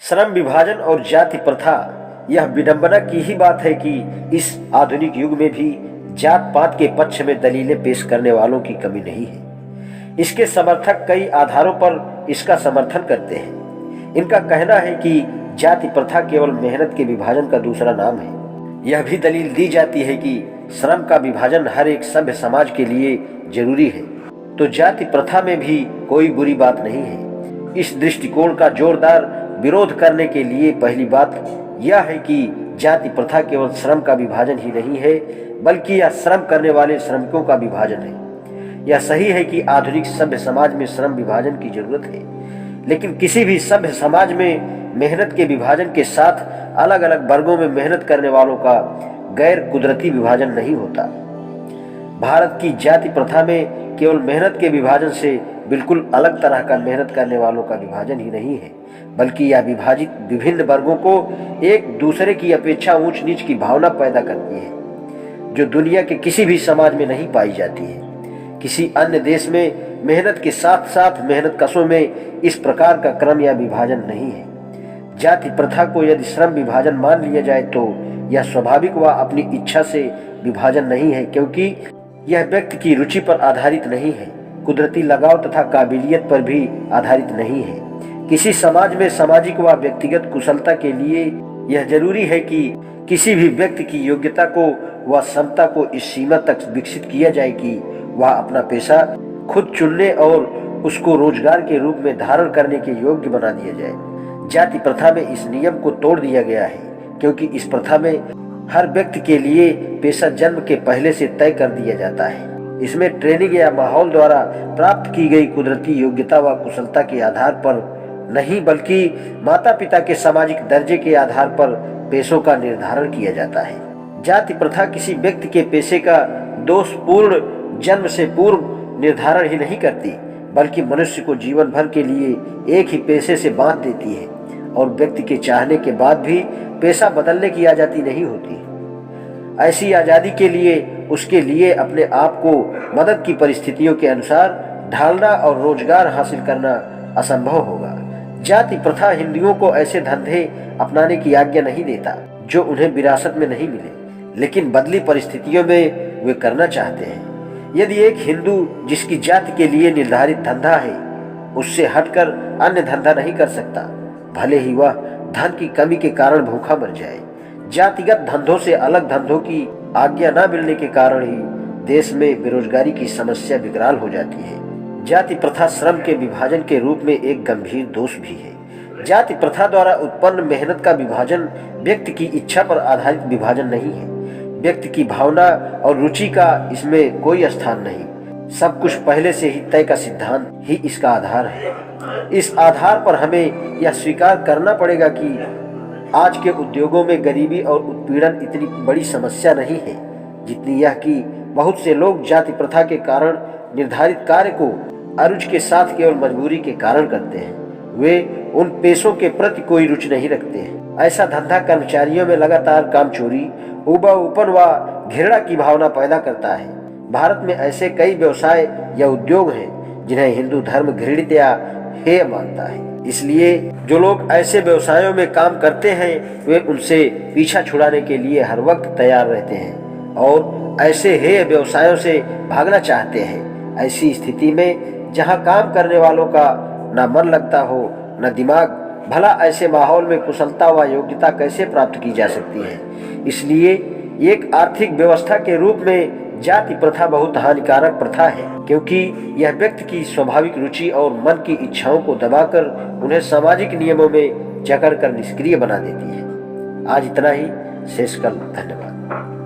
श्रम विभाजन और जाति प्रथा, यह विडंबना की ही बात है कि इस आधुनिक युग में भी जात पात के पक्ष में दलीलें पेश करने वालों की कमी नहीं है। इसके समर्थक कई आधारों पर इसका समर्थन करते हैं। इनका कहना है कि जाति प्रथा केवल मेहनत के विभाजन का दूसरा नाम है। यह भी दलील दी जाती है कि श्रम का विभाजन हर एक सभ्य समाज के लिए जरूरी है, तो जाति प्रथा में भी कोई बुरी बात नहीं है। इस दृष्टिकोण का जोरदार विरोध करने के लिए पहली बात यह है कि जाति प्रथा केवल श्रम का विभाजन ही नहीं है, बल्कि यह श्रम करने वाले श्रमिकों का विभाजन है। यह सही है कि आधुनिक सभ्य समाज में श्रम विभाजन की जरूरत है, लेकिन किसी भी सभ्य समाज में मेहनत के विभाजन के साथ अलग अलग वर्गों में मेहनत करने वालों का गैर कुदरती विभाजन नहीं होता। भारत की जाति प्रथा में केवल मेहनत के विभाजन से बिल्कुल अलग तरह का मेहनत करने वालों का विभाजन ही नहीं है, बल्कि यह विभाजित विभिन्न वर्गों को एक दूसरे की अपेक्षा ऊंच नीच की भावना पैदा करती है, जो दुनिया के किसी भी समाज में नहीं पाई जाती है। किसी अन्य देश में मेहनत के साथ साथ मेहनत कशों में इस प्रकार का क्रम या विभाजन नहीं है। जाति प्रथा को यदि श्रम विभाजन मान लिया जाए तो यह स्वाभाविक व अपनी इच्छा से विभाजन नहीं है, क्योंकि यह व्यक्ति की रुचि पर आधारित नहीं है, कुदरती लगाव तथा काबिलियत पर भी आधारित नहीं है। किसी समाज में सामाजिक व व्यक्तिगत कुशलता के लिए यह जरूरी है कि किसी भी व्यक्ति की योग्यता को व क्षमता को इस सीमा तक विकसित किया जाए कि वह अपना पेशा खुद चुनने और उसको रोजगार के रूप में धारण करने के योग्य बना दिया जाए। जाति प्रथा में इस नियम को तोड़ दिया गया है, क्योंकि इस प्रथा में हर व्यक्ति के लिए पेशा जन्म के पहले से तय कर दिया जाता है। इसमें ट्रेनिंग या माहौल द्वारा प्राप्त की गई कुदरती योग्यता व कुशलता के आधार पर नहीं, बल्कि माता पिता के सामाजिक दर्जे के आधार पर पेशों का निर्धारण किया जाता है। जाति प्रथा किसी व्यक्ति के पेशे का दोषपूर्ण जन्म से पूर्व निर्धारण ही नहीं करती, बल्कि मनुष्य को जीवन भर के लिए एक ही पेशे से बांध देती है और व्यक्ति के चाहने के बाद भी पेशा बदलने की आजादी नहीं होती। ऐसी आजादी के लिए उसके लिए अपने आप को मदद की परिस्थितियों के अनुसार ढालना और रोजगार हासिल करना असंभव होगा। जाति प्रथा हिंदुओं को ऐसे धंधे अपनाने की आज्ञा नहीं देता जो उन्हें विरासत में नहीं मिले, लेकिन बदली परिस्थितियों में वे करना चाहते हैं। यदि एक हिंदू जिसकी जाति के लिए निर्धारित धंधा है उससे हटकर अन्य धंधा नहीं कर सकता, भले ही वह धन की कमी के कारण भूखा मर जाए। जातिगत धंधों से अलग धंधों की आज्ञा न मिलने के कारण ही देश में बेरोजगारी की समस्या विकराल हो जाती है। जाति प्रथा श्रम के विभाजन के रूप में एक गंभीर दोष भी है। जाति प्रथा द्वारा उत्पन्न मेहनत का विभाजन व्यक्ति की इच्छा पर आधारित विभाजन नहीं है। व्यक्ति की भावना और रुचि का इसमें कोई स्थान नहीं। सब कुछ पहले से ही तय का सिद्धांत ही इसका आधार है। इस आधार पर हमें यह स्वीकार करना पड़ेगा कि आज के उद्योगों में गरीबी और उत्पीड़न इतनी बड़ी समस्या नहीं है जितनी यह कि बहुत से लोग जाति प्रथा के कारण निर्धारित कार्य को अरुचि के साथ केवल मजबूरी के कारण करते हैं। वे उन पेशों के प्रति कोई रुचि नहीं रखते हैं। ऐसा धंधा कर्मचारियों में लगातार काम चोरी, ऊपर व घृणा की भावना पैदा करता है। भारत में ऐसे कई व्यवसाय या उद्योग हैं जिन्हें हिंदू धर्म घृणित या हेय मानता है। इसलिए जो लोग ऐसे व्यवसायों में काम करते हैं वे उनसे पीछा छुड़ाने के लिए हर वक्त तैयार रहते हैं और ऐसे हेय व्यवसायों से भागना चाहते हैं। ऐसी स्थिति में जहां काम करने वालों का न मन लगता हो न दिमाग, भला ऐसे माहौल में कुशलता व योग्यता कैसे प्राप्त की जा सकती है। इसलिए एक आर्थिक व्यवस्था के रूप में जाति प्रथा बहुत हानिकारक प्रथा है, क्योंकि यह व्यक्ति की स्वाभाविक रुचि और मन की इच्छाओं को दबाकर उन्हें सामाजिक नियमों में जकड़ कर निष्क्रिय बना देती है। आज इतना ही, शेष कल। धन्यवाद।